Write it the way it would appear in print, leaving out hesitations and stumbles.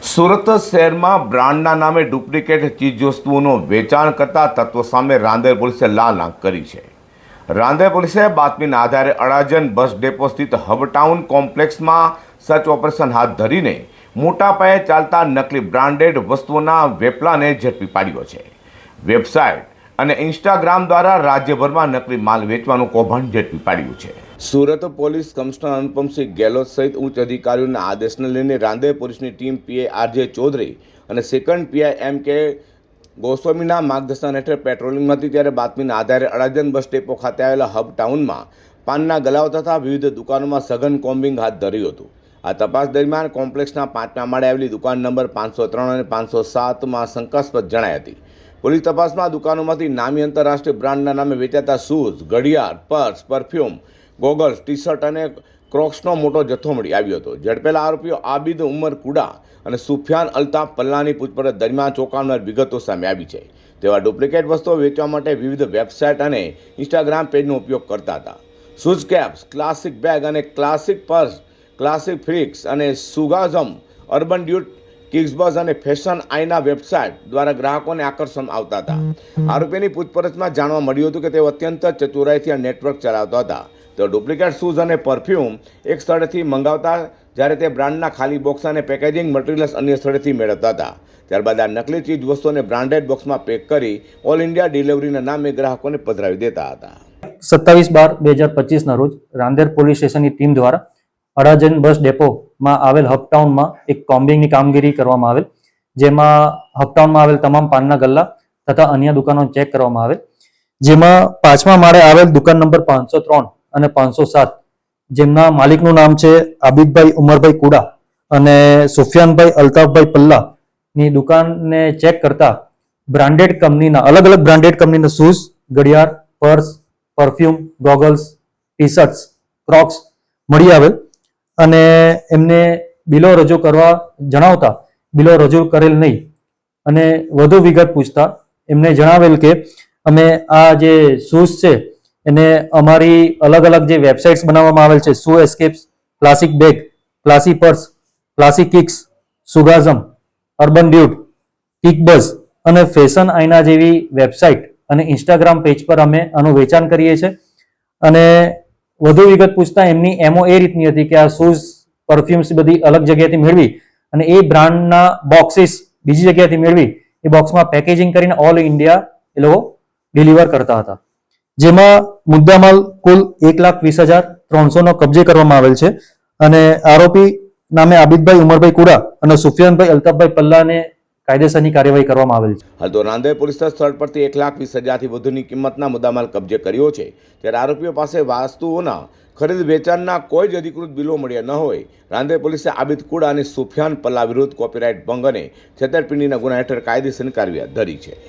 સુરત શહેરમાં બ્રાન્ડના નામે ડુપ્લિકેટ ચીજવસ્તુઓનું વેચાણ કરતા તત્વો સામે રાંદેર પોલીસે લાલ આંખ કરી છે। રાંદેર પોલીસે બાતમીના આધારે અડાજણ બસ ડેપો સ્થિત હબટાઉન કોમ્પ્લેક્સમાં સર્ચ ઓપરેશન હાથ ધરીને મોટા પાયે ચાલતા નકલી બ્રાન્ડેડ વસ્તુઓના વેપલાને ઝડપી પાડ્યો છે। વેબસાઇટ અને ઇન્સ્ટાગ્રામ દ્વારા રાજ્યભરમાં નકલી માલ વેચવાનું કૌભાંડ ઝડપી પાડ્યું છે। સુરત પોલીસ કમિશનર અનુપમસિંહ ગેહલોત સહિત ઉચ્ચ અધિકારીઓના આદેશને લઈને રાંદેર પોલીસની ટીમ પીઆઈ આરજે ચૌધરી અને સેકન્ડ પીઆઈ એમ.કે. ગોસ્વામીના માર્ગદર્શન હેઠળ પેટ્રોલિંગમાં હતી ત્યારે બાતમીના આધારે અડાજણ બસ ડેપો ખાતે આવેલા હબ ટાઉનમાં પાનના ગલાઓ તથા વિવિધ દુકાનોમાં સઘન કોમ્બિંગ હાથ ધર્યું હતું। આ તપાસ દરમિયાન કોમ્પ્લેક્સના 5મા માળે આવેલી દુકાન નંબર 503 અને 507માં શંકાસ્પદ જણાઈ હતી। પોલીસ તપાસમાં દુકાનોમાંથી નામી આંતરરાષ્ટ્રીય બ્રાન્ડના નામે વેચાતા શૂઝ, ઘડિયાળ, purse, perfume, goggles, T shirt અને ક્રોક્સનો મોટો જથ્થો મળી આવ્યો હતો। ઝડપેલા આરોપીઓ આબિદ ઉમર કુડા અને સુફિયાન અલ્તાફ પલ્લાની પૂછપરછ દરમિયાન ચોંકાવનાર વિગતો સામે આવી છે। તેવા ડુપ્લિકેટ વસ્તુઓ વેચવા માટે વિવિધ વેબસાઇટ અને ઇન્સ્ટાગ્રામ પેજનો ઉપયોગ કરતા હતા। શૂઝ કેપ્સ, ક્લાસિક બેગ અને ક્લાસિક પર્સ, ક્લાસિક ફ્રિક્સ અને સુગાઝમ, અર્બન ડ્યુટ, કિક્સબઝ અને ફેશન આઈના વેબસાઇટ દ્વારા ગ્રાહકોને આકર્ષણ આવતા હતા। આરોપીની પૂછપરછમાં જાણવા મળ્યું હતું કે તેઓ અત્યંત ચતુરાઈથી આ નેટવર્ક ચલાવતા હતા। તેઓ ડુપ્લિકેટ શૂઝ અને પરફ્યુમ એક સ્થળેથી મંગાવતા જ્યારે તે બ્રાન્ડના ખાલી બોક્સ અને પેકેજિંગ મટીરિયલ્સ અન્ય સ્થળેથી મેળવતા હતા। ત્યારબાદ આ નકલી ચીજ વસ્તુઓને બ્રાન્ડેડ બોક્સમાં પેક કરી ઓલ ઇન્ડિયા ડિલિવરીના નામે ગ્રાહકોને પધરાવી દેતા હતા। 27/12/2025 રોજ રાંદેર પોલીસ સ્ટેશનની ટીમ દ્વારા અડાજણ બસ ડેપોમાં આવેલ હબટાઉનમાં એક કોમ્બિંગની કામગીરી કરવામાં આવેલ, જેમાં હબટાઉનમાં આવેલ તમામ પાનના ગલ્લા તથા અન્ય દુકાનો ચેક કરવામાં આવેલ, જેમાં 5મા માળે આવેલ દુકાન નંબર 503 અને 507 જેમના માલિકનું નામ છે આબિદભાઈ ઉમરભાઈ કુડા અને સુફિયાનભાઈ અલ્તાફભાઈ પલ્લાની દુકાનને ચેક કરતા બ્રાન્ડેડ કંપનીના અલગ અલગ બ્રાન્ડેડ કંપનીના શૂઝ, ઘડિયાળ, purse, perfume, goggles, T shirts, Crocs મળી આવેલ અને એમને બિલો રજૂ કરવા જણાવતા બિલો રજૂ કરેલ નહીં અને વધુ વિગત પૂછતા એમને જણાવેલ કે અમે આ જે શૂઝ છે એને અમારી અલગ અલગ જે વેબસાઇટ્સ બનાવવામાં આવેલ છે, shoe escapes, classic bag, classy purse, classic kicks, સુગાઝમ, અર્બન ડ્યુટ, કિકબઝ અને ફેશન આઈના જેવી વેબસાઇટ અને ઇન્સ્ટાગ્રામ પેજ પર અમે આનું વેચાણ કરીએ છીએ। અને વધુ વિગત પૂછતા એમની એમઓ એ રીતની હતી કે આ શૂઝ, પરફ્યુમ્સ બધી અલગ જગ્યાએથી મેળવી અને એ બ્રાન્ડના બોક્સીસ બીજી જગ્યાએથી મેળવી એ બોક્સમાં પેકેજિંગ કરીને ઓલ ઇન્ડિયા એ લોકો ડિલિવર કરતા હતા, જેમાં મુદ્દામાલ કુલ 1,20,300નો કબજે કરવામાં આવેલ છે અને આરોપી નામે આબિદભાઈ ઉમરભાઈ કુડા અને સુફિયાનભાઈ અલ્તાફભાઈ પલ્લાને કાયદેસરની કાર્યવાહી કરવામાં આવેલ છે। હાલ તો રાંદેર પોલીસે સ્થળ પરથી 1,20,000થી વધુની કિંમતના મુદ્દામાલ કબજે કર્યો છે। ત્યારે આરોપીઓ પાસે વસ્તુઓના ખરીદ વેચાણના કોઈ જ અધિકૃત બિલો મળ્યા ન હોય રાંદેર પોલીસે આબિદ કુડા અને સુફિયાન પલ્લા વિરુદ્ધ કોપીરાઇટ ભંગ અને છેતરપિંડીના ગુના હેઠળ કાયદેસરની કાર્યવાહી ધરી છે।